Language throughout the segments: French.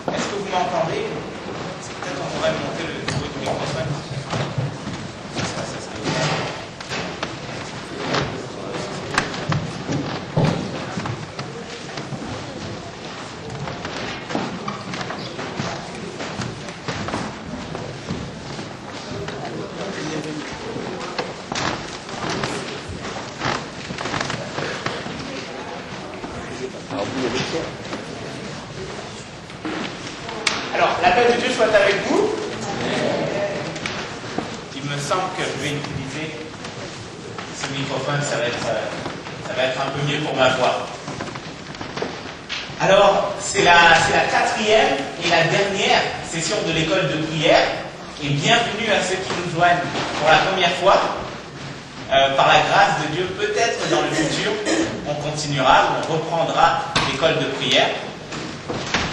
Est-ce que vous m'entendez? Peut-être on pourrait monter le niveau du microphone. Ça serait bien. Alors, la paix de Dieu soit avec vous. Il me semble que je vais utiliser ce microphone, ça va être un peu mieux pour ma voix. Alors, c'est la quatrième et la dernière session de l'école de prière. Et bienvenue à ceux qui nous joignent pour la première fois. Par la grâce de Dieu, peut-être dans le futur, on continuera, on reprendra l'école de prière.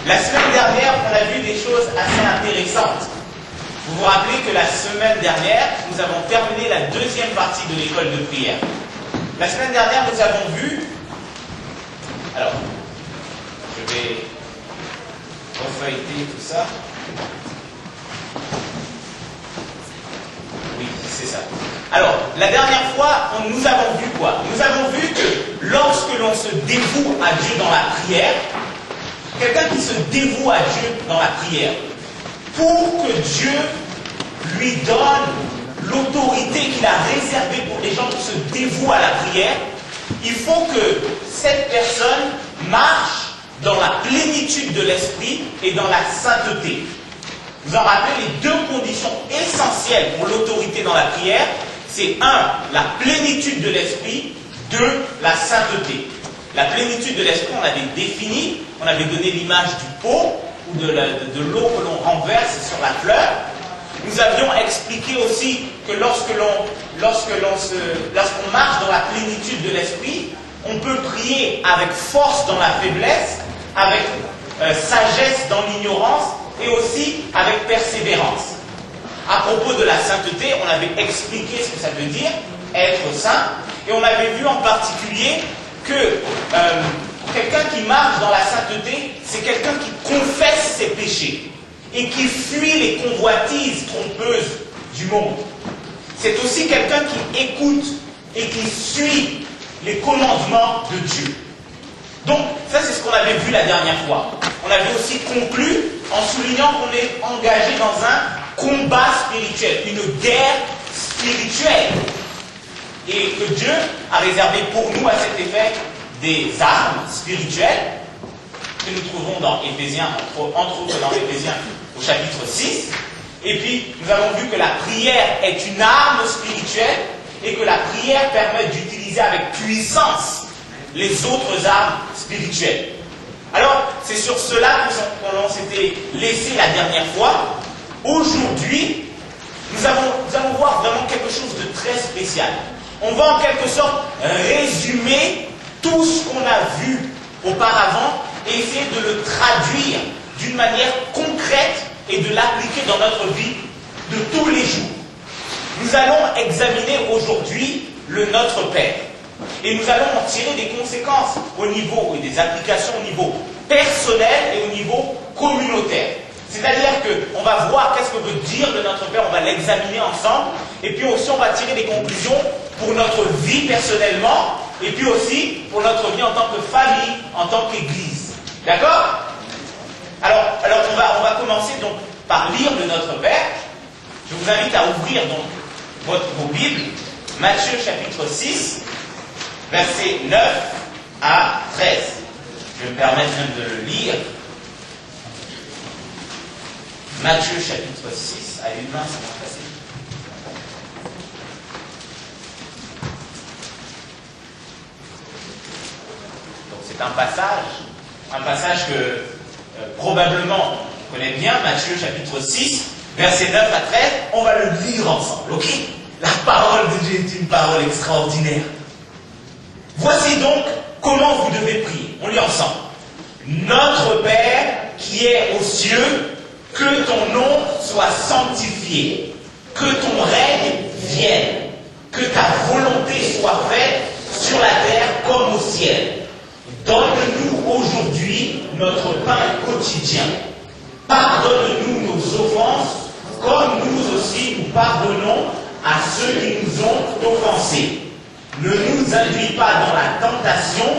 La semaine dernière, on a vu des choses assez intéressantes. Vous vous rappelez que la semaine dernière, nous avons terminé la deuxième partie de l'école de prière. La semaine dernière, nous avons vu... Alors, je vais refeuilleter tout ça. Oui, c'est ça. Alors, la dernière fois, nous avons vu quoi? Nous avons vu que lorsque l'on se dévoue à Dieu dans la prière, quelqu'un qui se dévoue à Dieu dans la prière, pour que Dieu lui donne l'autorité qu'il a réservée pour les gens qui se dévouent à la prière, il faut que cette personne marche dans la plénitude de l'esprit et dans la sainteté. Vous en rappelez les deux conditions essentielles pour l'autorité dans la prière, c'est 1, la plénitude de l'esprit, 2, la sainteté. La plénitude de l'esprit, on l'avait définie, on avait donné l'image du pot ou de l'eau que l'on renverse sur la fleur. Nous avions expliqué aussi que lorsqu'on marche dans la plénitude de l'esprit, on peut prier avec force dans la faiblesse, avec sagesse dans l'ignorance et aussi avec persévérance. À propos de la sainteté, on avait expliqué ce que ça veut dire, être saint, et on avait vu en particulier que quelqu'un qui marche dans la sainteté, c'est quelqu'un qui confesse ses péchés et qui fuit les convoitises trompeuses du monde. C'est aussi quelqu'un qui écoute et qui suit les commandements de Dieu. Donc, ça c'est ce qu'on avait vu la dernière fois. On avait aussi conclu en soulignant qu'on est engagé dans un combat spirituel, une guerre spirituelle. Et que Dieu a réservé pour nous à cet effet des armes spirituelles que nous trouvons dans Éphésiens, entre autres dans Éphésiens au chapitre 6. Et puis, nous avons vu que la prière est une arme spirituelle et que la prière permet d'utiliser avec puissance les autres armes spirituelles. Alors, c'est sur cela que l'on s'était laissé la dernière fois. Aujourd'hui, nous allons voir vraiment quelque chose de très spécial. On va en quelque sorte résumer tout ce qu'on a vu auparavant et essayer de le traduire d'une manière concrète et de l'appliquer dans notre vie de tous les jours. Nous allons examiner aujourd'hui le Notre Père. Et nous allons en tirer des conséquences au niveau, et des applications au niveau personnel et au niveau communautaire. C'est-à-dire qu'on va voir qu'est-ce que veut dire le Notre Père, on va l'examiner ensemble, et puis aussi on va tirer des conclusions pour notre vie personnellement, et puis aussi pour notre vie en tant que famille, en tant qu'Église. D'accord? Alors on va commencer donc par lire le Notre Père. Je vous invite à ouvrir donc vos Bibles, Matthieu chapitre 6, versets 9 à 13. Je vais me permettre même de le lire. Matthieu chapitre 6, à une main, ça va passer. Donc c'est un passage que probablement on connaît bien, Matthieu chapitre 6, versets 9 à 13, on va le lire ensemble, ok? La parole de Dieu est une parole extraordinaire. Voici donc comment vous devez prier. On lit ensemble. Notre Père qui est aux cieux, que ton nom soit sanctifié, que ton règne vienne, que ta volonté soit faite sur la terre comme au ciel. notre pain quotidien. Pardonne-nous nos offenses, comme nous aussi nous pardonnons à ceux qui nous ont offensés. Ne nous induis pas dans la tentation,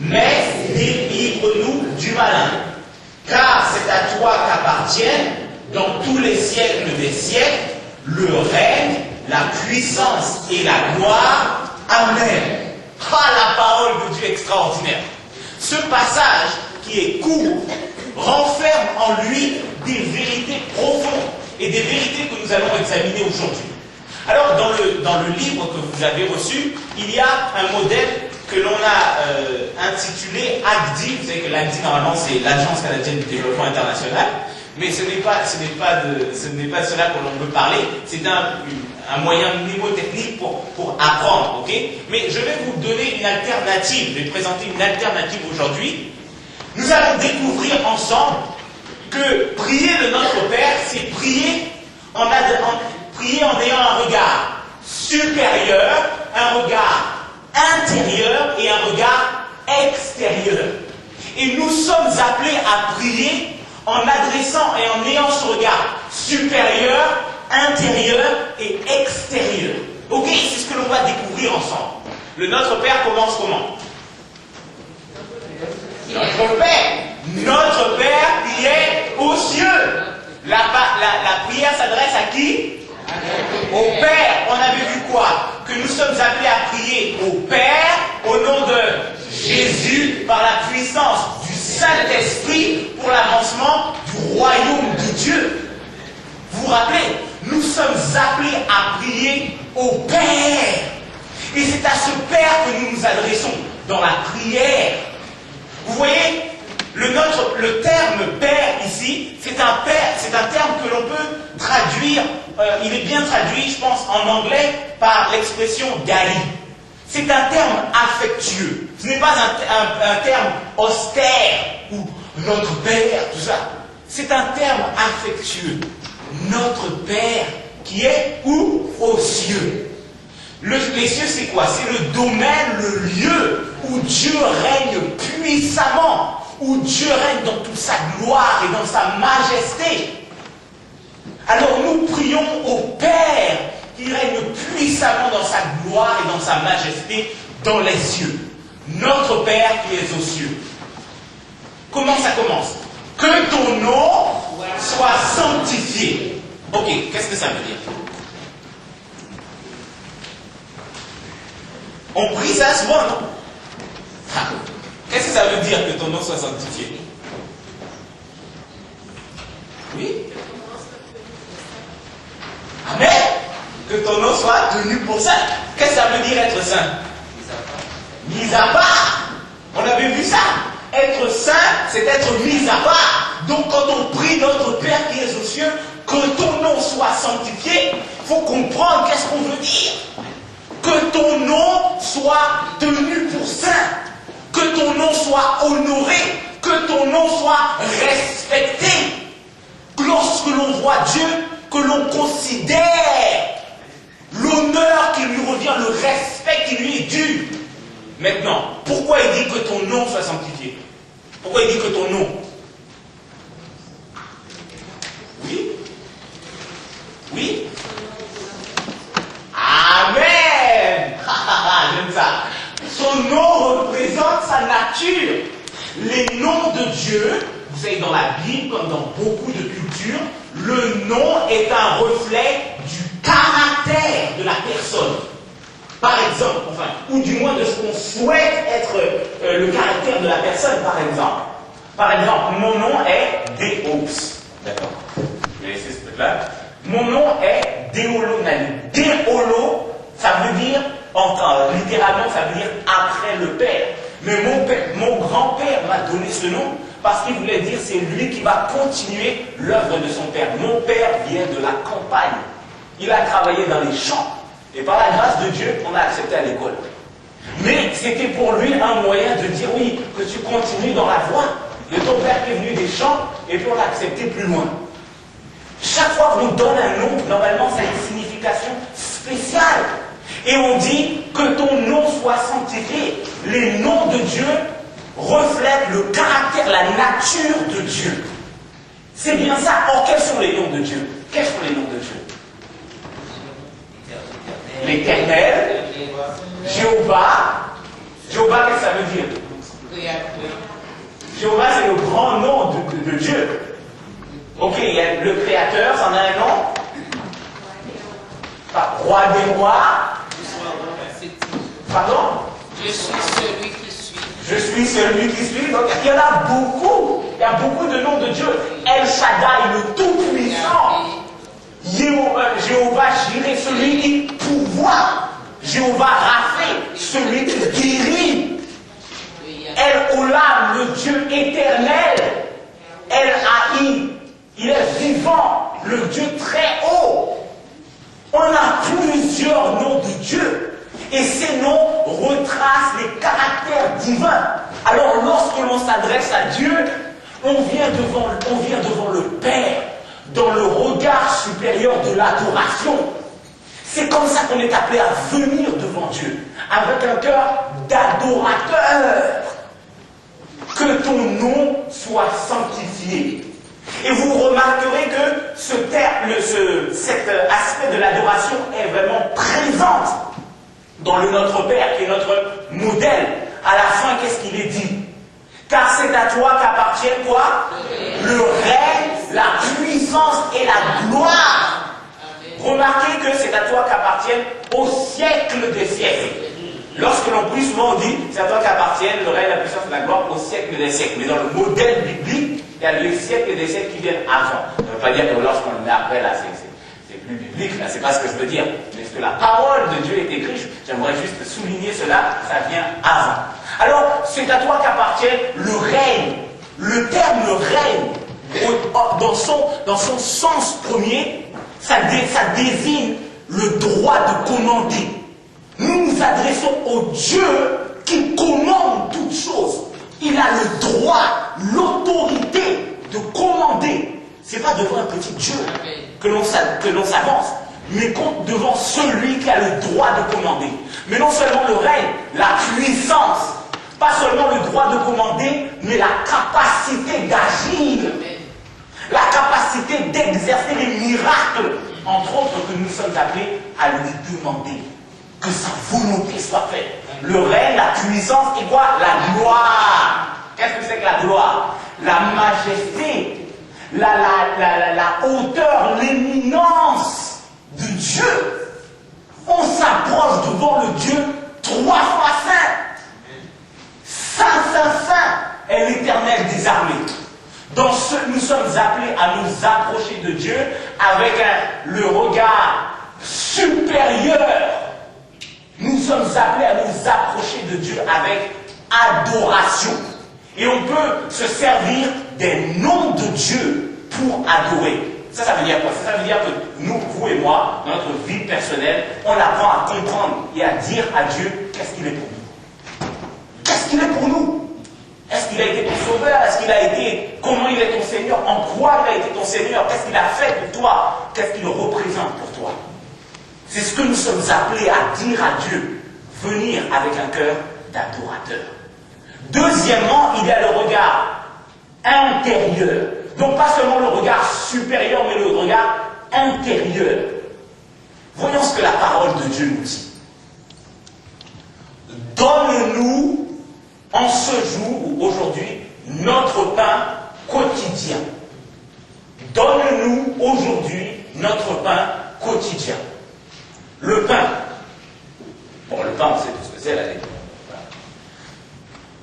mais délivre-nous du malin. Car c'est à toi qu'appartiennent, dans tous les siècles des siècles, le règne, la puissance et la gloire. Amen. Ah, la parole de Dieu extraordinaire. Ce passage, qui est court, renferme en lui des vérités profondes et des vérités que nous allons examiner aujourd'hui. Alors, dans le livre que vous avez reçu, il y a un modèle que l'on a intitulé ACDI. Vous savez que l'ACDI, normalement, c'est l'Agence canadienne du développement international, mais ce n'est pas de cela que l'on veut parler. C'est un moyen mnémotechnique pour apprendre, ok? Mais je vais vous donner une alternative, je vais présenter une alternative aujourd'hui. Nous allons découvrir ensemble que prier le Notre Père, c'est prier en ayant un regard supérieur, un regard intérieur et un regard extérieur. Et nous sommes appelés à prier en adressant et en ayant ce regard supérieur, intérieur et extérieur. Ok, c'est ce que l'on va découvrir ensemble. Le Notre Père commence comment? Notre Père qui est aux cieux. La prière s'adresse à qui? Au Père. On avait vu quoi? Que nous sommes appelés à prier au Père au nom de Jésus par la puissance du Saint-Esprit pour l'avancement du royaume de Dieu. Vous vous rappelez? Nous sommes appelés à prier au Père. Et c'est à ce Père que nous nous adressons dans la prière. Vous voyez, le terme Père ici, c'est un terme que l'on peut traduire, il est bien traduit, je pense, en anglais par l'expression Daddy. C'est un terme affectueux. Ce n'est pas un terme austère ou notre Père, tout ça. C'est un terme affectueux. Notre Père qui est où? Aux cieux. Les cieux, c'est quoi? C'est le domaine, le lieu où Dieu règne puissamment, où Dieu règne dans toute sa gloire et dans sa majesté. Alors nous prions au Père qui règne puissamment dans sa gloire et dans sa majesté dans les cieux. Notre Père qui est aux cieux. Comment ça commence? Que ton nom soit sanctifié. Ok, qu'est-ce que ça veut dire? On prie ça souvent, non? Qu'est-ce que ça veut dire que ton nom soit sanctifié? Oui? Amen. Que ton nom soit tenu pour saint. Qu'est-ce que ça veut dire être saint? Mis à part. On avait vu ça. Être saint, c'est être mis à part. Donc quand on prie notre Père qui est aux cieux, que ton nom soit sanctifié, il faut comprendre qu'est-ce qu'on veut dire. Que ton nom soit tenu pour saint. Que ton nom soit honoré. Que ton nom soit respecté. Lorsque l'on voit Dieu, que l'on considère l'honneur qui lui revient, le respect qui lui est dû. Maintenant, pourquoi il dit que ton nom soit sanctifié? Pourquoi il dit que ton nom? Oui? Oui? Amen! J'aime ça. Son nom représente sa nature. Les noms de Dieu, vous savez, dans la Bible, comme dans beaucoup de cultures, le nom est un reflet du caractère de la personne. Par exemple, enfin, ou du moins de ce qu'on souhaite être le caractère de la personne, par exemple. Par exemple, mon nom est Deos. D'accord. Je vais laisser ce truc-là. Mon nom est Deolonani. Deolo, ça veut dire, littéralement, ça veut dire après le Père. Mais mon grand-père m'a donné ce nom parce qu'il voulait dire c'est lui qui va continuer l'œuvre de son père. Mon père vient de la campagne. Il a travaillé dans les champs. Et par la grâce de Dieu, on a accepté à l'école. Mais c'était pour lui un moyen de dire oui, que tu continues dans la voie de ton père qui est venu des champs, et puis on l'a accepté plus loin. Chaque fois qu'on nous donne un nom, normalement ça a une signification spéciale. Et on dit que ton nom soit sanctifié. Les noms de Dieu reflète le caractère, la nature de Dieu. C'est bien ça. Or, quels sont les noms de Dieu? Quels sont les noms de Dieu? L'Éternel, Jéhovah. Jéhovah, qu'est-ce que ça veut dire? Jéhovah, c'est le grand nom de Dieu. Ok, il y a le Créateur, ça en a un nom. Roi des rois. Pardon? Je suis celui qui suis. Je suis celui qui suis. Donc, il y en a beaucoup. Il y a beaucoup de noms de Dieu. El Shaddai, le Tout-Puissant. Jéhovah Jireh, celui qui pourvoit. Jéhovah Rapha, celui qui guérit. El Olam, le Dieu éternel. El Haï, il est vivant, le Dieu très haut. On a plusieurs noms de Dieu. Et ces noms retracent les caractères divins. Alors lorsque l'on s'adresse à Dieu, on vient devant le Père, dans le regard supérieur de l'adoration. C'est comme ça qu'on est appelé à venir devant Dieu, avec un cœur d'adorateur. Que ton nom soit sanctifié. Et vous remarquerez que cet aspect de l'adoration est vraiment présent dans le Notre Père, qui est notre modèle. À la fin, qu'est-ce qu'il est dit? Car c'est à toi qu'appartiennent quoi? Le règne, la puissance et la gloire. Remarquez que c'est à toi qu'appartiennent au siècle des siècles. Lorsque l'on prie, souvent on dit, c'est à toi qu'appartiennent le règne, la puissance et la gloire au siècle des siècles. Mais dans le modèle biblique, il y a les siècles des siècles qui viennent avant. Ça ne veut pas dire que lorsqu'on le met après, là, c'est plus biblique, là, c'est pas ce que je veux dire. Mais ce que la parole de Dieu est écrite, j'aimerais juste souligner cela, ça vient avant. Alors, c'est à toi qu'appartient le règne. Le terme règne, dans son sens premier, ça désigne le droit de commander. Nous nous adressons au Dieu qui commande toutes choses. Il a le droit, l'autorité de commander. Ce n'est pas devant un petit Dieu que l'on s'avance, mais devant celui qui a le droit de commander. Mais non seulement le règne, la puissance, pas seulement le droit de commander, mais la capacité d'agir, la capacité d'exercer les miracles, entre autres, que nous sommes appelés à lui demander. Que sa volonté soit faite. Le règne, la puissance et quoi? La gloire. Qu'est-ce que c'est que la gloire? La majesté, la hauteur, l'éminence de Dieu. On s'approche devant le Dieu 3 fois saint. Saint est l'Éternel des armées. Dans ce, nous sommes appelés à nous approcher de Dieu avec le regard supérieur. Nous sommes appelés à nous approcher de Dieu avec adoration. Et on peut se servir des noms de Dieu pour adorer. Ça veut dire quoi? Ça veut dire que nous, vous et moi, dans notre vie personnelle, on apprend à comprendre et à dire à Dieu qu'est-ce qu'il est pour nous. Qu'est-ce qu'il est pour nous? Est-ce qu'il a été ton sauveur? Est-ce qu'il a été... Comment il est ton Seigneur? En quoi il a été ton Seigneur? Qu'est-ce qu'il a fait pour toi? Qu'est-ce qu'il représente pour toi? C'est ce que nous sommes appelés à dire à Dieu. Venir avec un cœur d'adorateur. Deuxièmement, il y a le regard intérieur. Donc pas seulement le regard supérieur, mais le regard intérieur. Voyons ce que la parole de Dieu nous dit. Donne-nous en ce jour ou aujourd'hui notre pain quotidien. Donne-nous aujourd'hui notre pain quotidien. Le pain. Bon, le pain, on sait tout ce que c'est, la lait.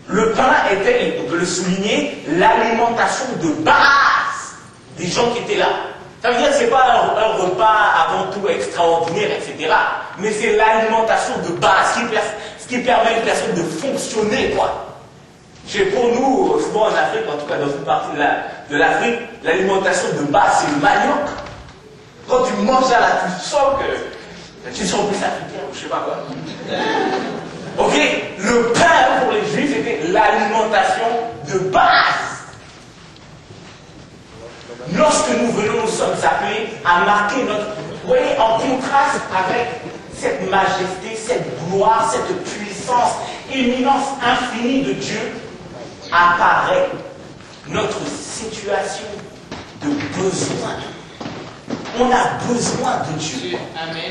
Le pain était, on peut le souligner, l'alimentation de base des gens qui étaient là. Ça veut dire que ce n'est pas un repas avant tout extraordinaire, etc. Mais c'est l'alimentation de base, ce qui permet à une personne de fonctionner, quoi. Pour nous, souvent en Afrique, en tout cas dans une partie de l'Afrique, l'alimentation de base, c'est le manioc. Quand tu manges ça là, tu sens que tu sens plus africain, ou je sais pas quoi. Ok, le pain pour les Juifs c'était l'alimentation de base. Lorsque nous venons, nous sommes appelés à marquer notre... Vous voyez, en contraste avec cette majesté, cette gloire, cette puissance, éminence infinie de Dieu, apparaît notre situation de besoin. On a besoin de Dieu.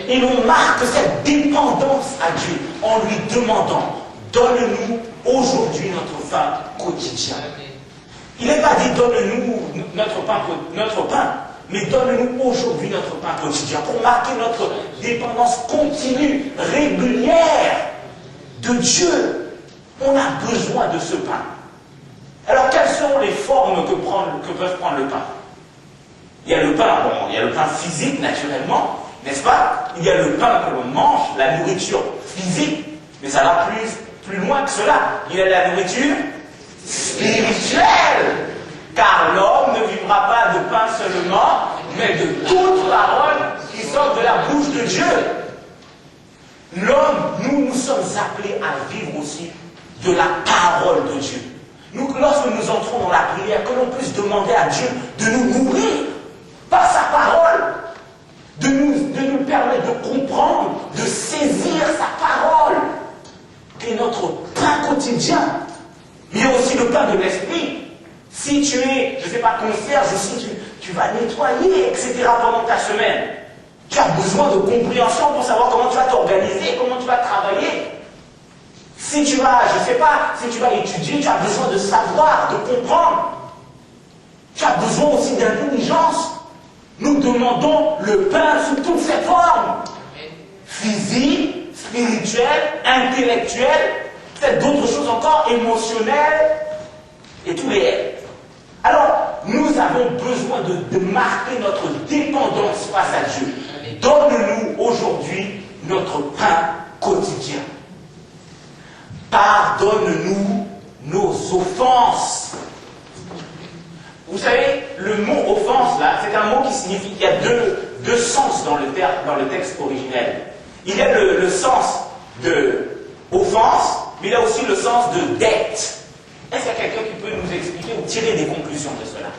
Et l'on marque cette dépendance à Dieu en lui demandant, donne-nous aujourd'hui notre pain quotidien. Il n'est pas dit donne-nous notre pain, mais donne-nous aujourd'hui notre pain quotidien pour marquer notre dépendance continue, régulière de Dieu. On a besoin de ce pain. Alors quelles sont les formes que peuvent prendre le pain? Il y a le pain, il y a le pain physique naturellement, n'est-ce pas? Il y a le pain que l'on mange, la nourriture physique, mais ça va plus loin que cela. Il y a la nourriture spirituelle, car l'homme ne vivra pas de pain seulement, mais de toute parole qui sort de la bouche de Dieu. L'homme, nous sommes appelés à vivre aussi de la parole de Dieu. Lorsque nous entrons dans la prière, que l'on puisse demander à Dieu de nous nourrir par sa parole, de nous permettre de comprendre, de saisir sa parole, qui est notre pain quotidien. Il y a aussi le pain de l'esprit. Si tu es, je ne sais pas, concierge, si tu vas nettoyer, etc. pendant ta semaine, tu as besoin de compréhension pour savoir comment tu vas t'organiser, comment tu vas travailler. Si tu vas, je ne sais pas, si tu vas étudier, tu as besoin de savoir, de comprendre. Tu as besoin aussi d'intelligence. Nous demandons le pain sous toutes ses formes. Physique, spirituelle, intellectuelle, peut-être d'autres choses encore, émotionnelles, et tout les être. Alors, nous avons besoin de marquer notre dépendance face à Dieu. Donne-nous aujourd'hui notre pain quotidien. Pardonne-nous nos offenses. Vous savez, le mot offense, là, c'est un mot qui signifie qu'il y a deux sens dans le texte originel. Il y a le sens de offense, mais il y a aussi le sens de dette. Est-ce qu'il y a quelqu'un qui peut nous expliquer ou tirer des conclusions de cela?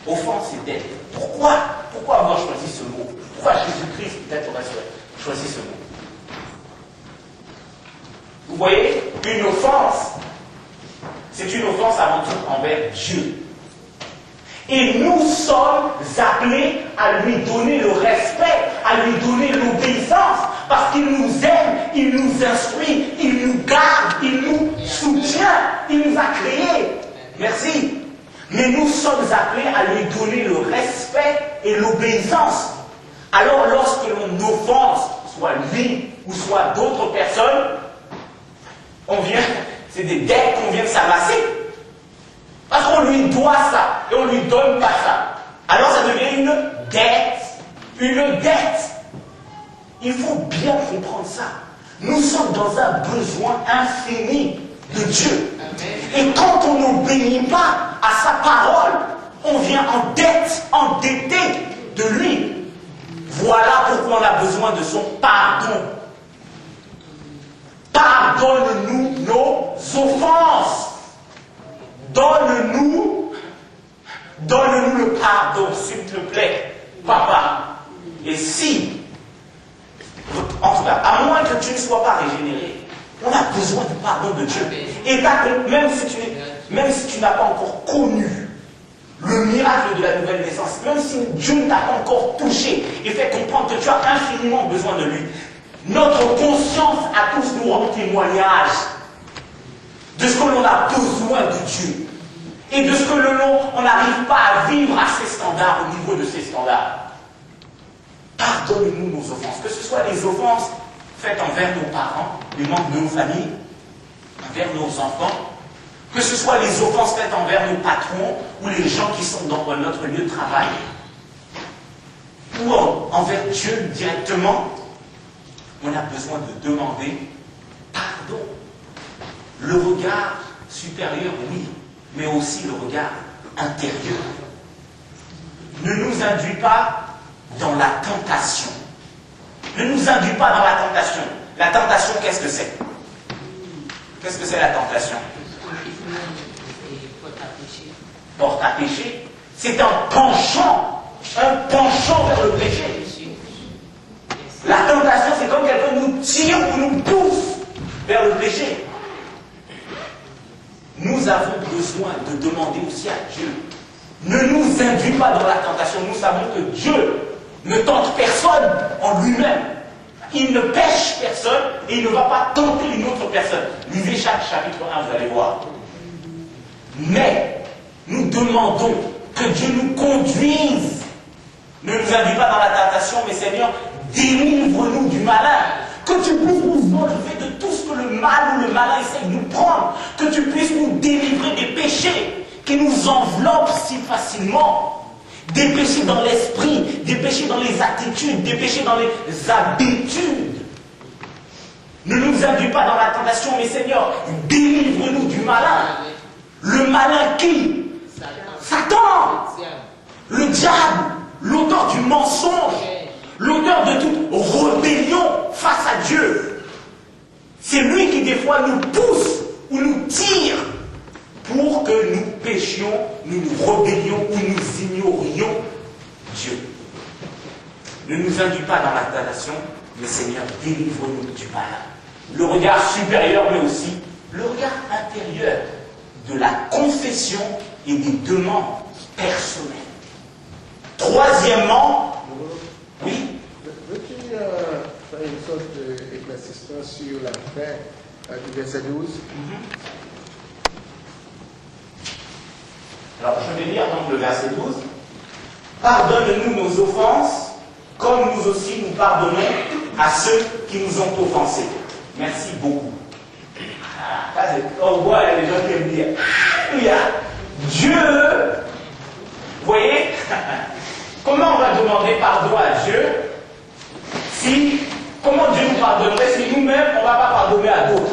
Offense et dette. Pourquoi avoir choisi ce mot? Pourquoi Jésus-Christ peut-être aurait choisi ce mot? Vous voyez, une offense, c'est une offense avant tout envers Dieu. Et nous sommes appelés à lui donner le respect, à lui donner l'obéissance, parce qu'il nous aime, il nous instruit, il nous garde, il nous soutient, il nous a créés. Merci. Mais nous sommes appelés à lui donner le respect et l'obéissance. Alors lorsque l'on offense, soit lui ou soit d'autres personnes, c'est des dettes qu'on vient de s'amasser. Parce qu'on lui doit ça et on ne lui donne pas ça. Alors ça devient une dette. Une dette. Il faut bien comprendre ça. Nous sommes dans un besoin infini de Dieu. Et quand on n'obéit pas à sa parole, on vient en dette, endetté de lui. Voilà pourquoi on a besoin de son pardon. Pardonne-nous nos offenses. Donne-nous le pardon, s'il te plaît, papa. Et si, en tout cas, à moins que tu ne sois pas régénéré, on a besoin du pardon de Dieu. Et même si tu n'as pas encore connu le miracle de la nouvelle naissance, même si Dieu ne t'a pas encore touché et fait comprendre que tu as infiniment besoin de lui, notre conscience à tous nous rend témoignage de ce que l'on a besoin de Dieu et de ce que on n'arrive pas à vivre à ses standards, au niveau de ses standards. Pardonne-nous nos offenses, que ce soit les offenses faites envers nos parents, les membres de nos familles, envers nos enfants, que ce soit les offenses faites envers nos patrons ou les gens qui sont dans notre lieu de travail, ou envers Dieu directement. On a besoin de demander pardon. Le regard supérieur, oui, mais aussi le regard intérieur. Ne nous induis pas dans la tentation. Ne nous induis pas dans la tentation. La tentation, qu'est-ce que c'est? Qu'est-ce que c'est la tentation? Porte à péché. C'est un penchant vers le péché. La tentation, c'est comme quelqu'un nous tire ou nous pousse vers le péché. nous avons besoin de demander aussi à Dieu. Ne nous induis pas dans la tentation. Nous savons que Dieu ne tente personne en lui-même. Il ne pêche personne et il ne va pas tenter une autre personne. Lisez chaque chapitre 1, vous allez voir. Mais nous demandons que Dieu nous conduise. Ne nous induis pas dans la tentation, mais Seigneur, délivre-nous du malin. Que tu puisses nous enlever de tout ce que le mal ou le malin essaie de nous prendre. Que tu puisses nous délivrer des péchés qui nous enveloppent si facilement. Des péchés dans l'esprit, des péchés dans les attitudes, des péchés dans les habitudes. Ne nous induis pas dans la tentation, mais Seigneur, délivre-nous du malin. Le malin qui? Satan, le diable, l'auteur du mensonge, l'auteur de toute rébellion face à Dieu. C'est lui qui des fois nous pousse ou nous tire pour que nous péchions, nous nous rébellions ou nous ignorions Dieu. Ne nous induis pas dans la tentation, mais Seigneur, délivre-nous du malin. Le regard supérieur, mais aussi le regard intérieur de la confession et des demandes personnelles. Troisièmement, oui. Veux-tu faire une sorte d'éclaircissement sur la fin du verset 12? Alors, je vais lire donc le verset 12. Pardonne-nous nos offenses, comme nous aussi nous pardonnons à ceux qui nous ont offensés. Merci beaucoup. On voit les gens qui aiment dire Alléluia. Dieu, vous voyez, comment on va demander pardon à Dieu comment Dieu nous pardonnerait si nous-mêmes on ne va pas pardonner à d'autres?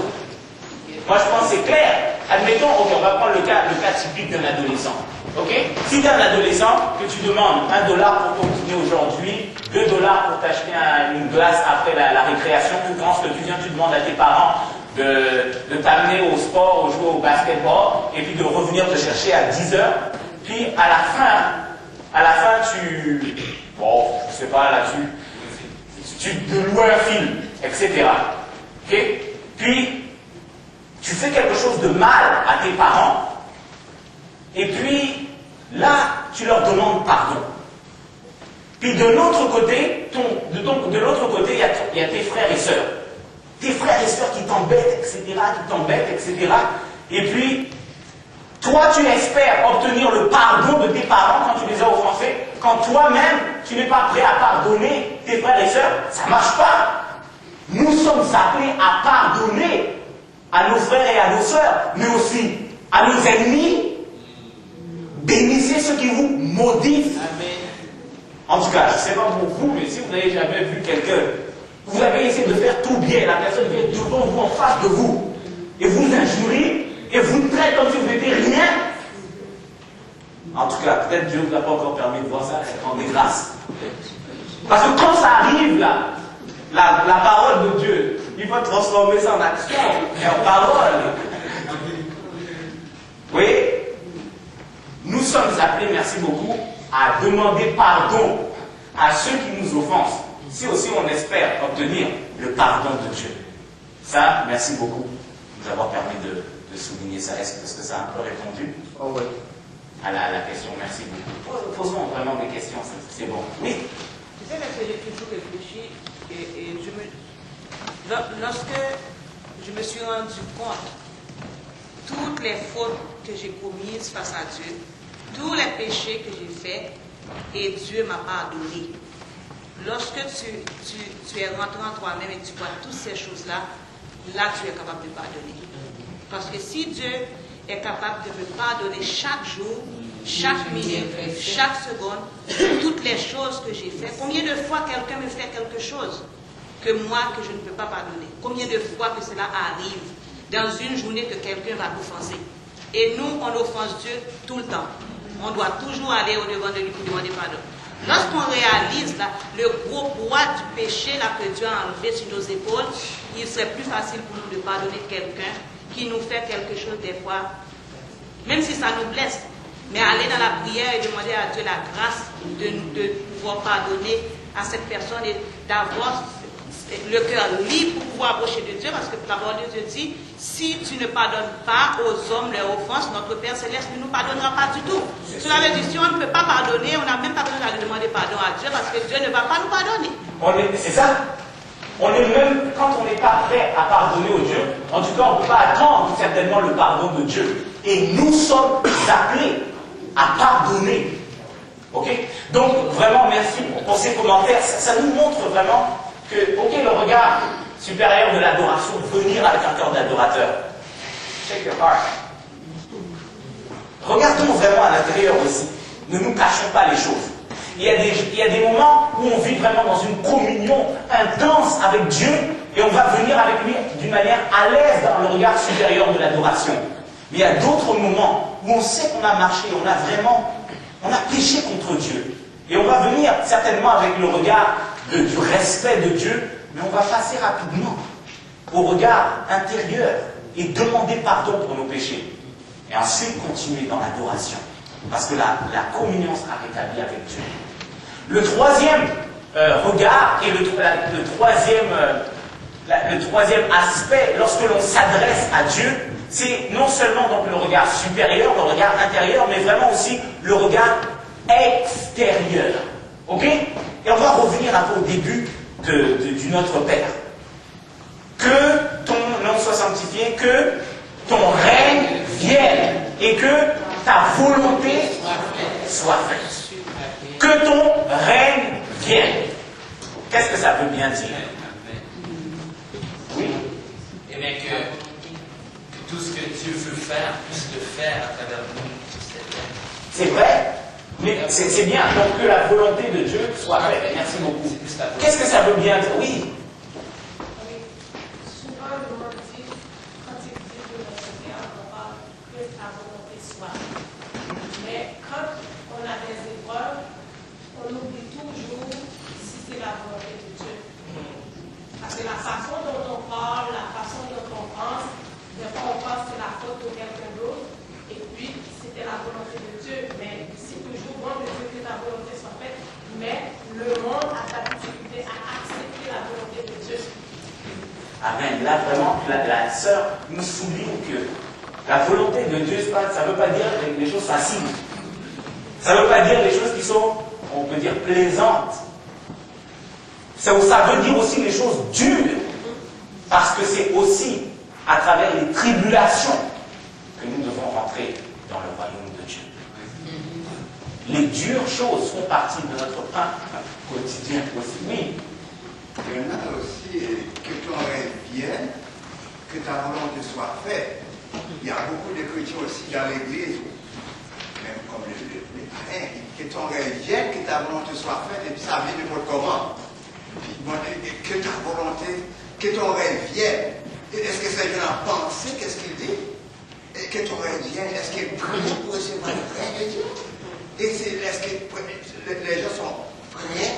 Moi je pense que c'est clair. Admettons, ok, on va prendre le cas typique d'un adolescent. Ok? Si tu es un adolescent, que tu demandes $1 pour ton dîner aujourd'hui, $2 pour t'acheter une glace après la récréation, tout grand ce que tu viens, tu demandes à tes parents de t'amener au sport, jouer au basketball, et puis de revenir te chercher à 10h. Puis à la fin, je sais pas, là, tu loues un film, etc. Ok? Puis, tu fais quelque chose de mal à tes parents, et puis, là, tu leur demandes pardon. Puis de l'autre côté, il y a tes frères et sœurs. Tes frères et sœurs qui t'embêtent, etc. Et puis, toi, tu espères obtenir le pardon de tes parents quand tu les as offensés, quand toi-même, tu n'es pas prêt à pardonner tes frères et sœurs, ça ne marche pas. Nous sommes appelés à pardonner à nos frères et à nos sœurs, mais aussi à nos ennemis. Bénissez ceux qui vous maudissent. Amen. En tout cas, je ne sais pas pour vous, mais si vous n'avez jamais vu quelqu'un, vous avez essayé de faire tout bien, la personne vient devant vous, en face de vous, et vous injuriez, et vous traitez comme si vous n'étiez rien. En tout cas, peut-être Dieu ne vous a pas encore permis de voir ça, c'est en grâce. Parce que quand ça arrive, là, la parole de Dieu, il faut transformer ça en action et en parole. Oui? Nous sommes appelés, merci beaucoup, à demander pardon à ceux qui nous offensent. Si aussi on espère obtenir le pardon de Dieu. Ça, merci beaucoup de nous avoir permis de souligner ça. Est-ce que ça a un peu répondu à la question? Merci beaucoup. Posons vraiment des questions, c'est bon. Oui? Tu sais, j'ai toujours réfléchi et lorsque je me suis rendu compte toutes les fautes que j'ai commises face à Dieu, tous les péchés que j'ai faits, et Dieu m'a pardonné. Lorsque tu es rentré en toi-même et tu vois toutes ces choses-là, là tu es capable de pardonner. Parce que si Dieu est capable de me pardonner chaque jour, chaque minute, chaque seconde, toutes les choses que j'ai faites, combien de fois quelqu'un me fait quelque chose que moi, que je ne peux pas pardonner? Combien de fois que cela arrive dans une journée que quelqu'un va t'offenser? Et nous, on offense Dieu tout le temps. On doit toujours aller au-devant de lui pour demander pardon. Lorsqu'on réalise là, le gros poids du péché là, que Dieu a enlevé sur nos épaules, il serait plus facile pour nous de pardonner quelqu'un qui nous fait quelque chose des fois, même si ça nous blesse. Mais aller dans la prière et demander à Dieu la grâce de pouvoir pardonner à cette personne et d'avoir le cœur libre pour pouvoir approcher de Dieu, parce que la parole de Dieu dit, si tu ne pardonnes pas aux hommes leurs offenses, notre Père Céleste ne nous pardonnera pas du tout. Cela veut dire, si on ne peut pas pardonner, on n'a même pas besoin d'aller demander pardon à Dieu, parce que Dieu ne va pas nous pardonner. C'est ça. On est même, quand on n'est pas prêt à pardonner au Dieu, en tout cas, on ne peut pas attendre certainement le pardon de Dieu. Et nous sommes appelés à pardonner. Ok? Donc, vraiment, merci pour ces commentaires. Ça nous montre vraiment que, ok, le regard supérieur de l'adoration, venir avec un cœur d'adorateur. Check your heart. Regardons vraiment à l'intérieur aussi. Ne nous cachons pas les choses. Il y a des moments où on vit vraiment dans une communion intense avec Dieu et on va venir avec lui d'une manière à l'aise dans le regard supérieur de l'adoration. Mais il y a d'autres moments où on sait qu'on a marché, on a péché contre Dieu. Et on va venir certainement avec le regard du respect de Dieu, mais on va passer rapidement au regard intérieur et demander pardon pour nos péchés. Et ensuite continuer dans l'adoration. Parce que la communion sera rétablie avec Dieu. Le troisième regard et le troisième aspect, lorsque l'on s'adresse à Dieu, c'est non seulement donc le regard supérieur, le regard intérieur, mais vraiment aussi le regard extérieur. Ok? Et on va revenir un peu au début du Notre Père. Que ton nom soit sanctifié, que ton règne vienne et que ta volonté soit faite. Que ton règne vienne. Qu'est-ce que ça veut bien dire? Oui. Et bien que tout ce que Dieu veut faire puisse le faire à travers nous. C'est vrai, mais c'est bien. Donc que la volonté de Dieu soit faite. Merci beaucoup. Qu'est-ce que ça veut bien dire? Oui. Souvent, le monde dit, quand il dit de le Seigneur, on parle que ta volonté soit. Mais quand on a des épreuves, on oublie toujours si c'est la volonté de Dieu. Parce que la façon dont on parle, la façon dont on pense, des fois on pense que c'est la faute de quelqu'un d'autre, et puis c'était la volonté de Dieu. Mais c'est toujours bon de dire que ta volonté soit faite, mais le monde a de la difficulté à accepter la volonté de Dieu. Amen. Là, vraiment, la sœur nous souligne que la volonté de Dieu, ça ne veut pas dire des choses faciles. Ça ne veut pas dire des choses qui sont, on peut dire, plaisantes. Ça veut dire aussi des choses dures. Parce que c'est aussi à travers les tribulations que nous devons rentrer dans le royaume de Dieu. Les dures choses font partie de notre pain quotidien aussi. Oui. Il y en a aussi que ton règne vienne, que ta volonté soit faite. Il y a beaucoup de chrétiens aussi dans l'église, même comme les parrains, que ton règne vienne, que ta volonté soit faite, et puis ça vient de votre comment. Que ta volonté, que ton règne vienne. Est-ce que ces gens ont pensé, qu'est-ce qu'il dit? Et que ton règne vienne, est-ce qu'il est prêt pour recevoir le règne de Dieu? Et est-ce que les gens sont prêts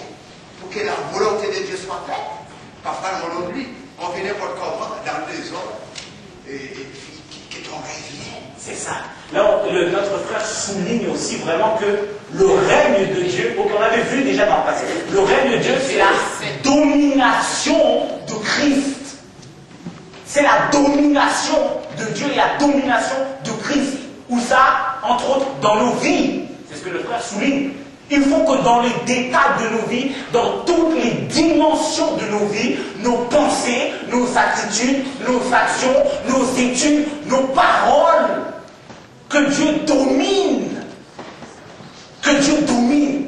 pour que la volonté de Dieu soit faite? Parfois, on oublie. On vient n'importe comment dans le désordre. Et que ton règne vienne. C'est ça. Là, notre frère souligne aussi vraiment que le règne de Dieu, on avait vu déjà dans le passé, le règne de Dieu, c'est la domination de Christ. C'est la domination de Dieu et la domination de Christ. Où ça, entre autres, dans nos vies. C'est ce que le frère souligne. Il faut que dans les détails de nos vies, dans toutes les dimensions de nos vies, nos pensées, nos attitudes, nos actions, nos études, nos paroles, que Dieu domine. Que Dieu domine.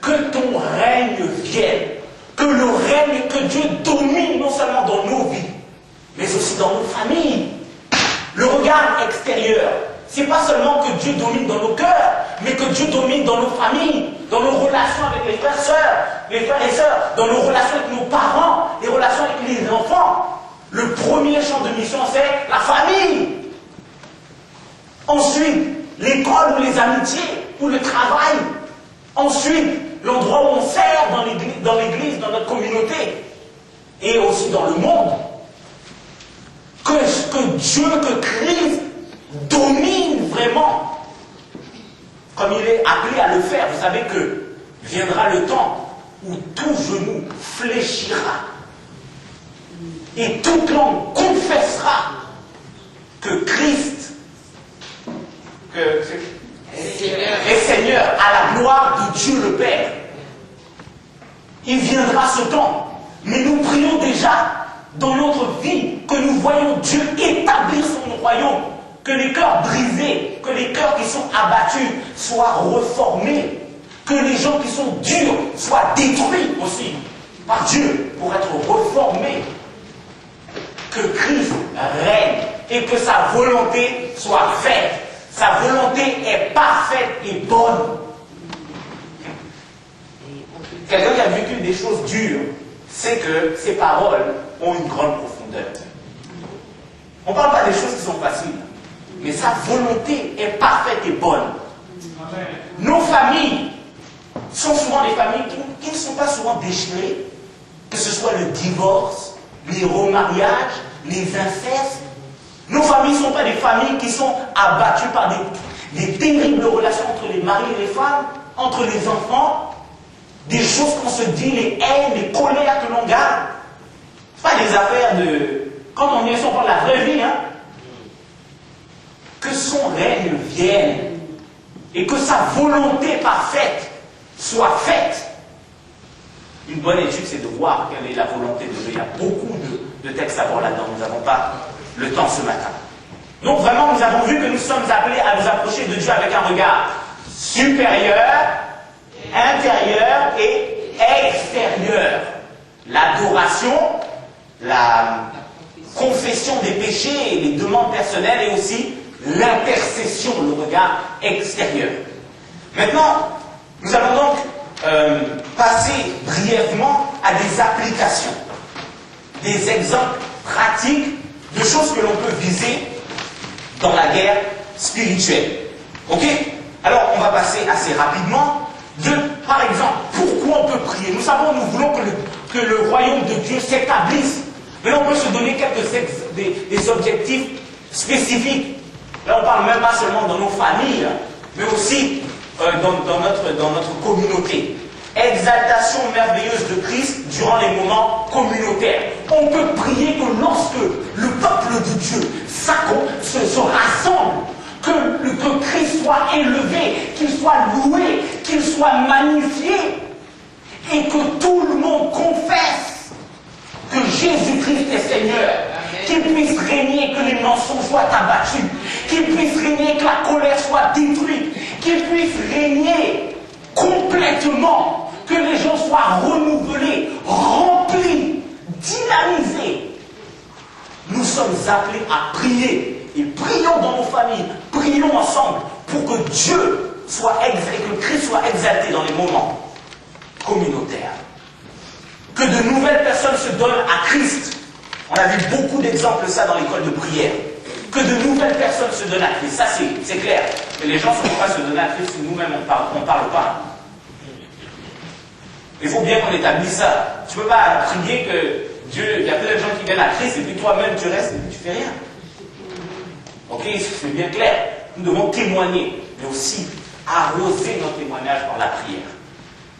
Que ton règne vienne. Que le règne, que Dieu domine non seulement dans nos vies, mais aussi dans nos familles. Le regard extérieur, c'est pas seulement que Dieu domine dans nos cœurs, mais que Dieu domine dans nos familles, dans nos relations avec les frères et sœurs, dans nos relations avec nos parents, les relations avec les enfants. Le premier champ de mission, c'est la famille. Ensuite, l'école ou les amitiés, ou le travail. Ensuite, l'endroit où on sert dans l'église, dans notre communauté. Et aussi dans le monde. Que Dieu, que Christ domine vraiment, comme il est appelé à le faire. Vous savez que viendra le temps où tout genou fléchira et toute langue confessera que Christ est Seigneur à la gloire de Dieu le Père. Il viendra ce temps, mais nous prions déjà dans notre vie que nous voyons Dieu établir son royaume, que les cœurs brisés, que les cœurs qui sont abattus soient reformés, que les gens qui sont durs soient détruits aussi par Dieu pour être reformés, que Christ règne et que sa volonté soit faite. Sa volonté est parfaite et bonne. Quelqu'un qui a vécu des choses dures sait que ses paroles ont une grande profondeur. On ne parle pas des choses qui sont faciles, mais sa volonté est parfaite et bonne. Nos familles sont souvent des familles qui ne sont pas souvent déchirées, que ce soit le divorce, les remariages, les incestes. Nos familles ne sont pas des familles qui sont abattues par des terribles relations entre les maris et les femmes, entre les enfants, des choses qu'on se dit, les haines, les colères que l'on garde. Ce pas des affaires de... Quand on y est, on parle de la vraie vie, hein. Que son règne vienne et que sa volonté parfaite soit faite. Une bonne étude, c'est de voir quelle est la volonté de Dieu. Il y a beaucoup de textes à voir là-dedans. Nous n'avons pas le temps ce matin. Donc vraiment, nous avons vu que nous sommes appelés à nous approcher de Dieu avec un regard supérieur, intérieur et extérieur. L'adoration, la confession des péchés et les demandes personnelles et aussi l'intercession, le regard extérieur. Maintenant, nous allons donc passer brièvement à des applications, des exemples pratiques de choses que l'on peut viser dans la guerre spirituelle. Ok? Alors, on va passer assez rapidement par exemple, pourquoi on peut prier? Nous savons, nous voulons que le royaume de Dieu s'établisse. Mais là, on peut se donner des objectifs spécifiques. Là, on ne parle même pas seulement dans nos familles, mais aussi dans notre communauté. Exaltation merveilleuse de Christ durant les moments communautaires. On peut prier que lorsque le peuple de Dieu se rassemble, que Christ soit élevé, qu'il soit loué, qu'il soit magnifié, et que tout le monde confesse que Jésus-Christ est Seigneur, qu'il puisse régner, que les mensonges soient abattus, qu'il puisse régner, que la colère soit détruite, qu'il puisse régner complètement, que les gens soient renouvelés, remplis, dynamisés. Nous sommes appelés à prier. Et prions dans nos familles, prions ensemble pour que Dieu soit exalté, que Christ soit exalté dans les moments communautaires. Que de nouvelles personnes se donnent à Christ. On a vu beaucoup d'exemples de ça dans l'école de prière. Que de nouvelles personnes se donnent à Christ. Ça, c'est clair. Mais les gens ne peuvent pas se donner à Christ si nous-mêmes on ne parle pas. Il faut bien qu'on établisse ça. Tu ne peux pas prier que Dieu, il y a plein de gens qui viennent à Christ et puis toi-même tu restes et puis tu ne fais rien. Ok, c'est bien clair. Nous devons témoigner, mais aussi arroser notre témoignage par la prière.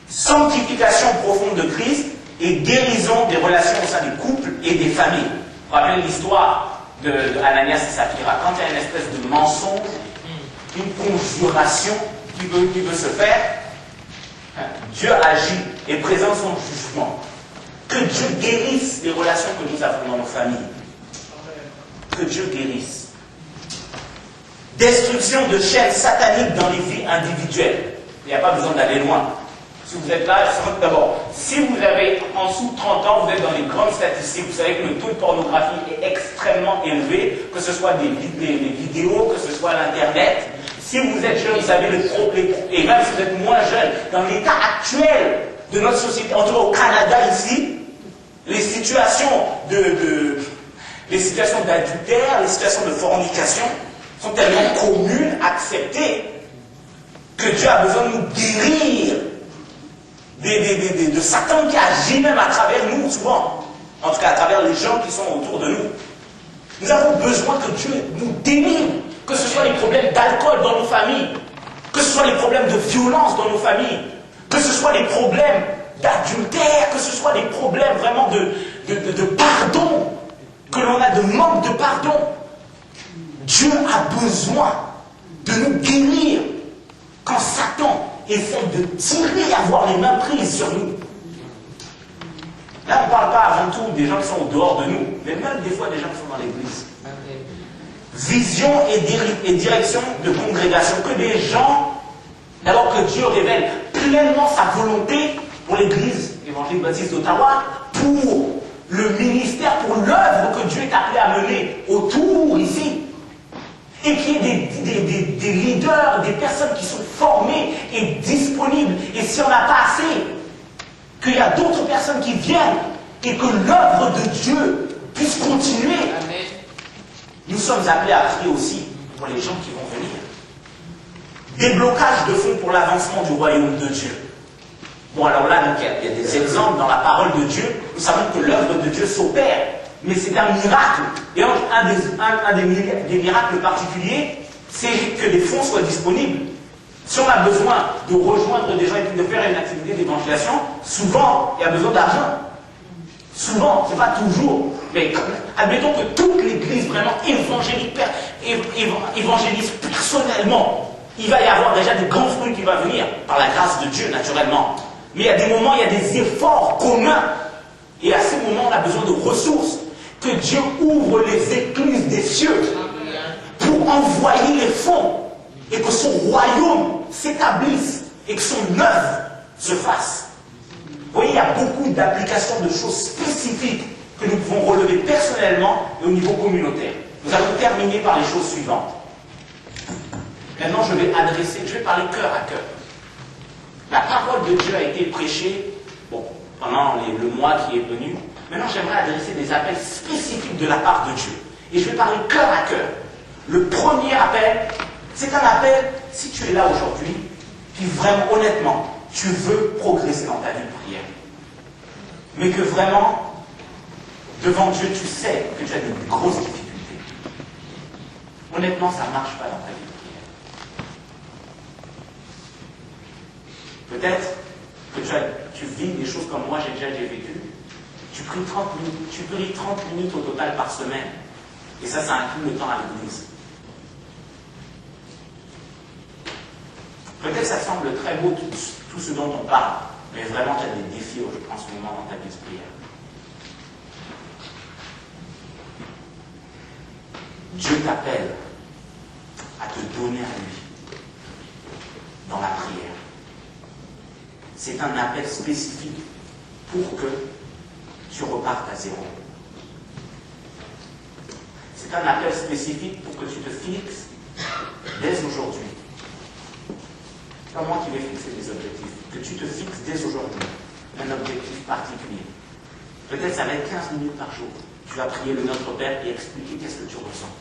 Sanctification profonde de Christ et guérison des relations au sein des couples et des familles. Vous vous rappelez l'histoire de Ananias et Saphira. Quand il y a une espèce de mensonge, une conjuration qui veut se faire, Dieu agit et présente son jugement. Que Dieu guérisse les relations que nous avons dans nos familles. Que Dieu guérisse. Destruction de chaînes sataniques dans les vies individuelles. Il n'y a pas besoin d'aller loin. Si vous êtes là, d'abord, si vous avez en dessous de 30 ans, vous êtes dans les grandes statistiques, vous savez que le taux de pornographie est extrêmement élevé, que ce soit des vidéos, que ce soit l'Internet. Si vous êtes jeune, vous savez et même si vous êtes moins jeune, dans l'état actuel de notre société, en tout cas au Canada ici, les situations d'adultère, les situations de fornication sont tellement communes, acceptées, que Dieu a besoin de nous guérir de Satan qui agit même à travers nous, souvent. En tout cas, à travers les gens qui sont autour de nous. Nous avons besoin que Dieu nous délivre, que ce soit les problèmes d'alcool dans nos familles, que ce soit les problèmes de violence dans nos familles, que ce soit les problèmes d'adultère, que ce soit des problèmes vraiment de pardon, que l'on a de manque de pardon. Dieu a besoin de nous guérir quand Satan essaie de tirer, avoir les mains prises sur nous. Là, on ne parle pas avant tout des gens qui sont au dehors de nous, mais même des fois des gens qui sont dans l'église. Vision et direction de congrégation, que des gens, d'abord que Dieu révèle pleinement sa volonté pour l'église évangélique baptiste d'Ottawa, pour le ministère, pour l'œuvre que Dieu est appelé à mener autour ici. Et qu'il y ait des leaders, des personnes qui sont formées et disponibles. Et si on n'a pas assez, qu'il y a d'autres personnes qui viennent et que l'œuvre de Dieu puisse continuer. Amen. Nous sommes appelés à prier aussi pour les gens qui vont venir. Déblocage de fonds pour l'avancement du royaume de Dieu. Bon, alors là, donc, il y a des exemples dans la parole de Dieu. Nous savons que l'œuvre de Dieu s'opère. Mais c'est un miracle. Et donc, un des miracles particuliers, c'est que les fonds soient disponibles. Si on a besoin de rejoindre des gens et de faire une activité d'évangélisation, souvent, il y a besoin d'argent. Souvent, c'est pas toujours. Mais admettons que toute l'Église vraiment évangélise personnellement. Il va y avoir déjà des grands fruits qui vont venir, par la grâce de Dieu, naturellement. Mais il y a des moments, il y a des efforts communs. Et à ces moments, on a besoin de ressources. Que Dieu ouvre les écluses des cieux pour envoyer les fonds et que son royaume s'établisse et que son œuvre se fasse. Vous voyez, il y a beaucoup d'applications de choses spécifiques que nous pouvons relever personnellement et au niveau communautaire. Nous allons terminer par les choses suivantes. Maintenant, je vais parler cœur à cœur. La parole de Dieu a été prêchée pendant le mois qui est venu. Maintenant, j'aimerais adresser des appels spécifiques de la part de Dieu. Et je vais parler cœur à cœur. Le premier appel, c'est un appel, si tu es là aujourd'hui, puis vraiment, honnêtement, tu veux progresser dans ta vie de prière. Mais que vraiment, devant Dieu, tu sais que tu as des grosses difficultés. Honnêtement, ça ne marche pas dans ta vie de prière. Peut-être que tu vis des choses comme moi, j'ai déjà vécu. Tu pries 30 minutes au total par semaine. Et ça inclut le temps à l'église. Peut-être que ça semble très beau tout ce dont on parle, mais vraiment tu as des défis en ce moment dans ta vie de prière. Dieu t'appelle à te donner à lui dans la prière. C'est un appel spécifique pour que tu repartes à zéro. C'est un appel spécifique pour que tu te fixes dès aujourd'hui. C'est pas moi qui vais fixer des objectifs. Que tu te fixes dès aujourd'hui un objectif particulier. Peut-être ça va être 15 minutes par jour. Tu vas prier le Notre Père et expliquer qu'est-ce que tu ressens.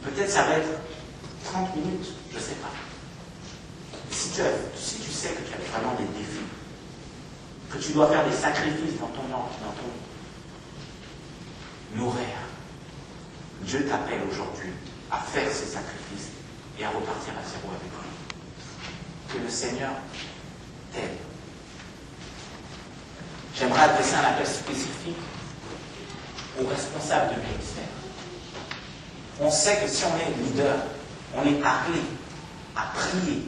Peut-être ça va être 30 minutes, je ne sais pas. Si tu sais que tu as vraiment des défis, que tu dois faire des sacrifices dans ton horaire, Dieu t'appelle aujourd'hui à faire ces sacrifices et à repartir à zéro avec lui. Que le Seigneur t'aide. J'aimerais adresser un appel spécifique aux responsables de ministère. On sait que si on est leader, on est appelé à prier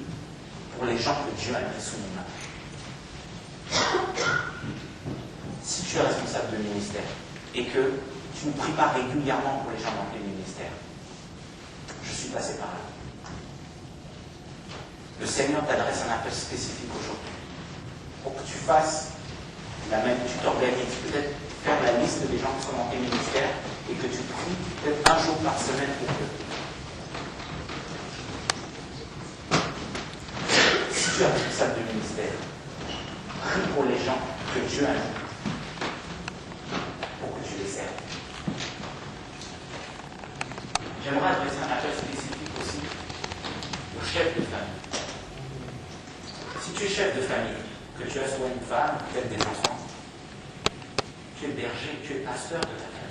pour les gens que Dieu a mis sous nos mains. Si tu es responsable de ministère et que tu ne pries pas régulièrement pour les gens dans tes ministères, je suis passé par là. Le Seigneur t'adresse un appel spécifique aujourd'hui pour que tu fasses la même, tu t'organises, peut-être faire la liste des gens qui sont dans tes ministères et que tu pries peut-être un jour par semaine pour eux. Si tu es responsable de ministère, prie pour les gens que Dieu a mis pour que tu les serves. J'aimerais adresser un appel spécifique aussi aux chefs de famille. Si tu es chef de famille, que tu as soit une femme, peut-être des enfants, tu es berger, tu es pasteur de ta famille.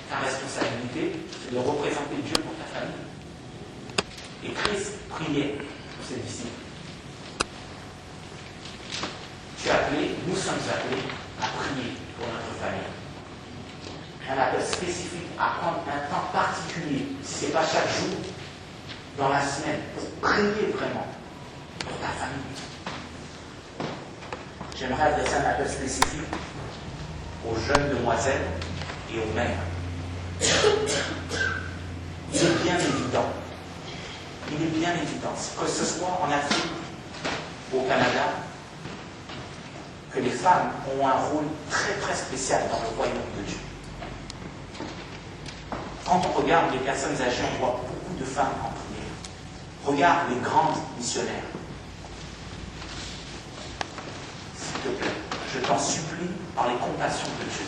Ta responsabilité, c'est de représenter Dieu pour ta famille. Et Christ priait pour ses disciples. appel spécifique à prendre un temps particulier, si ce n'est pas chaque jour, dans la semaine, pour prier vraiment pour ta famille. J'aimerais adresser un appel spécifique aux jeunes demoiselles et aux mères. Il est bien évident, que ce soit en Afrique ou au Canada, que les femmes ont un rôle très très spécial dans le royaume de Dieu. Quand on regarde les personnes âgées, on voit beaucoup de femmes en prière. Regarde les grandes missionnaires. S'il te plaît, je t'en supplie par les compassions de Dieu.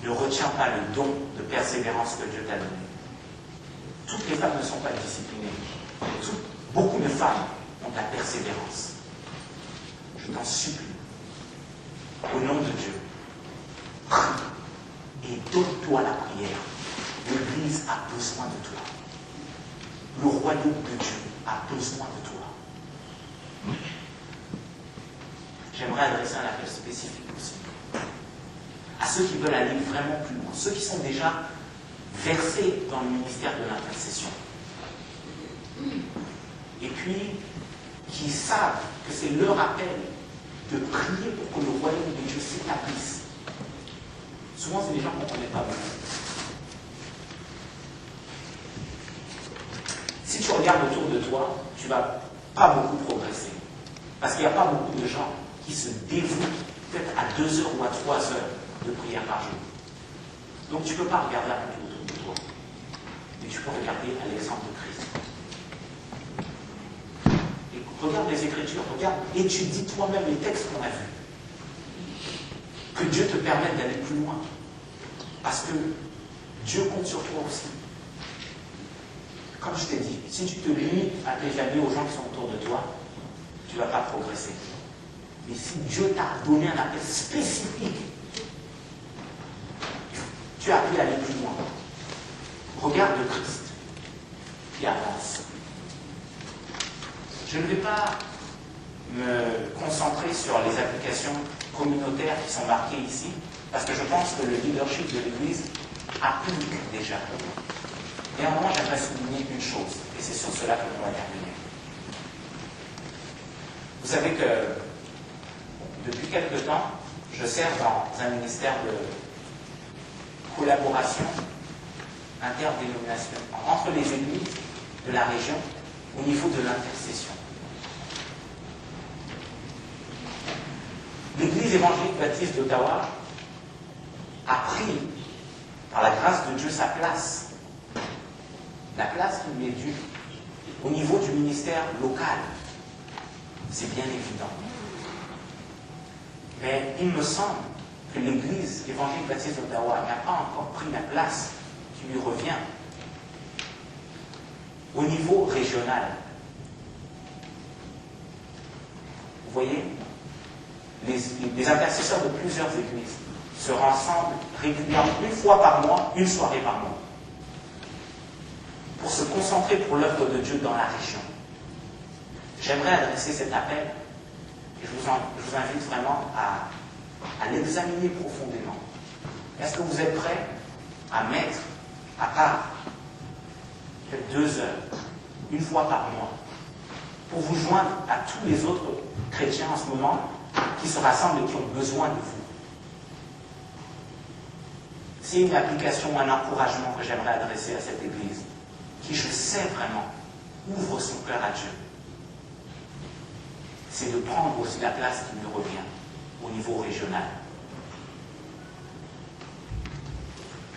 Ne retiens pas le don de persévérance que Dieu t'a donné. Toutes les femmes ne sont pas disciplinées. Beaucoup de femmes ont de la persévérance. Je t'en supplie, au nom de Dieu, prie et donne-toi la prière. L'Église a besoin de toi. Le royaume de Dieu a besoin de toi. J'aimerais adresser un appel spécifique aussi à ceux qui veulent aller vraiment plus loin, ceux qui sont déjà versés dans le ministère de l'intercession. Et puis, qui savent que c'est leur appel de prier pour que le royaume de Dieu s'établisse. Souvent, c'est des gens qu'on ne connaît pas beaucoup. Si tu regardes autour de toi, tu ne vas pas beaucoup progresser. Parce qu'il n'y a pas beaucoup de gens qui se dévouent peut-être à 2 heures ou à 3 heures de prière par jour. Donc tu ne peux pas regarder un peu autour de toi. Mais tu peux regarder à l'exemple de Christ. Et regarde les Écritures, étudie toi-même les textes qu'on a vus. Que Dieu te permette d'aller plus loin. Parce que Dieu compte sur toi aussi. Comme je t'ai dit, si tu te limites à tes amis, aux gens qui sont autour de toi, tu ne vas pas progresser. Mais si Dieu t'a donné un appel spécifique, tu as appris à aller plus loin. Regarde le Christ qui avance. Je ne vais pas me concentrer sur les applications communautaires qui sont marquées ici, parce que je pense que le leadership de l'Église applique déjà. Néanmoins, j'aimerais souligner une chose, et c'est sur cela que nous allons terminer. Vous savez que depuis quelque temps, je sers dans un ministère de collaboration interdénominationnelle entre les églises de la région au niveau de l'intercession. L'Église évangélique baptiste d'Ottawa a pris, par la grâce de Dieu, sa place, la place qui lui est due au niveau du ministère local. C'est bien évident. Mais il me semble que l'Église évangélique baptiste d'Ottawa n'a pas encore pris la place qui lui revient au niveau régional. Vous voyez, les intercesseurs de plusieurs églises se rassemblent régulièrement, une fois par mois, une soirée par mois, pour se concentrer pour l'œuvre de Dieu dans la région. J'aimerais adresser cet appel et je vous invite vraiment à l'examiner profondément. Est-ce que vous êtes prêts à mettre à part 2 heures, une fois par mois, pour vous joindre à tous les autres chrétiens en ce moment qui se rassemblent et qui ont besoin de vous? C'est une application, un encouragement que j'aimerais adresser à cette Église, qui, je sais vraiment, ouvre son cœur à Dieu. C'est de prendre aussi la place qui lui revient au niveau régional.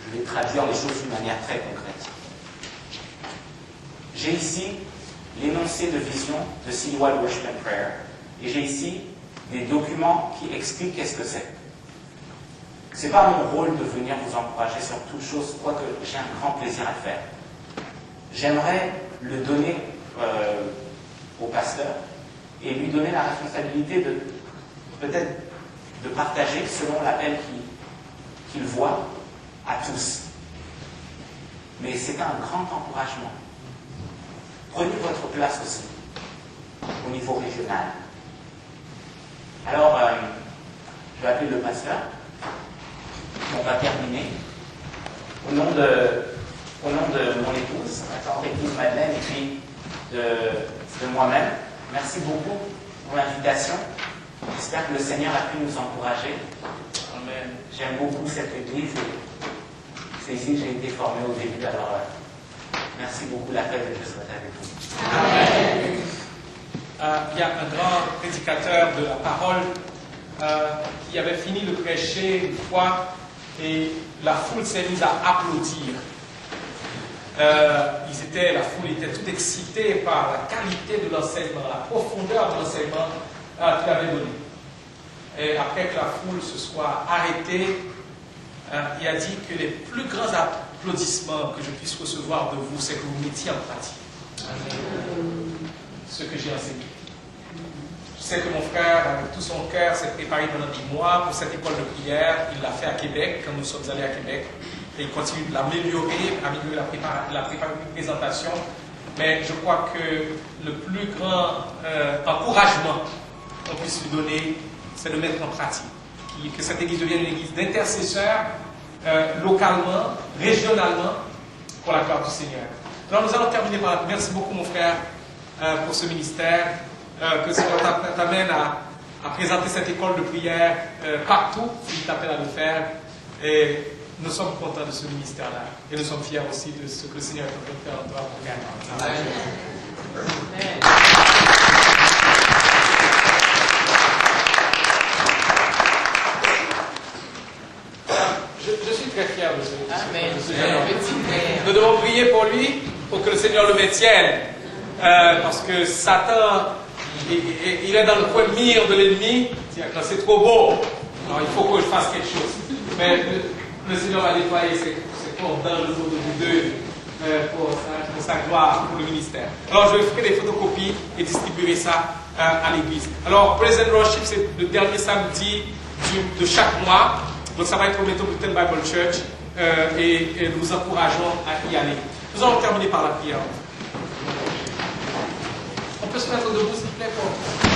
Je vais traduire les choses d'une manière très concrète. J'ai ici l'énoncé de vision de Citywide Worship and Prayer, et j'ai ici des documents qui expliquent qu'est-ce que c'est. Ce n'est pas mon rôle de venir vous encourager sur toute chose, quoique j'ai un grand plaisir à le faire. J'aimerais le donner au pasteur et lui donner la responsabilité de peut-être de partager selon l'appel qu'il voit à tous. Mais c'est un grand encouragement. Prenez votre place aussi au niveau régional. Alors, vais appeler le pasteur. On va terminer. Au nom de mon épouse, ma tante épouse Madeleine, et puis de moi-même, merci beaucoup pour l'invitation. J'espère que le Seigneur a pu nous encourager. Amen. J'aime beaucoup cette église et c'est ici que j'ai été formé au début. Alors, merci beaucoup, la paix de Dieu soit avec vous. Amen. Il y a un grand prédicateur de la parole qui avait fini de prêcher une fois et la foule s'est mise à applaudir. La foule était toute excitée par la qualité de l'enseignement, la profondeur de l'enseignement qu'il avait donné. Et après que la foule se soit arrêtée, il a dit que les plus grands applaudissements que je puisse recevoir de vous, c'est que vous mettiez en pratique ce que j'ai enseigné. Je sais que mon frère, avec tout son cœur, s'est préparé pendant 10 mois pour cette école de prière. Il l'a fait à Québec, quand nous sommes allés à Québec. Et il continue de l'améliorer, la présentation. Mais je crois que le plus grand encouragement qu'on puisse lui donner, c'est de mettre en pratique. Que cette église devienne une église d'intercesseurs, localement, régionalement, pour la gloire du Seigneur. Alors nous allons terminer par là. Merci beaucoup mon frère pour ce ministère. Que le Seigneur t'amène à présenter cette école de prière partout, s'il t'appelle à le faire. Et nous sommes contents de ce ministère-là. Et nous sommes fiers aussi de ce que le Seigneur est en train de faire en toi pour gagner. Amen. Je suis très fier de ce jeune homme. Nous devons prier pour lui, pour que le Seigneur le maintienne. Parce que Satan, il est dans le coin mire de l'ennemi. C'est trop beau. Alors il faut que je fasse quelque chose. Mais le Seigneur va déployer ses corps dans le dos de vous deux pour sa gloire, pour le ministère. Alors je ferai des photocopies et distribuerai ça à l'église. Alors Praise and Worship, c'est le dernier samedi de chaque mois. Donc ça va être au Metropolitan Bible Church et nous vous encourageons à y aller. Nous allons terminer par la prière. On peut se mettre debout s'il vous plaît pour...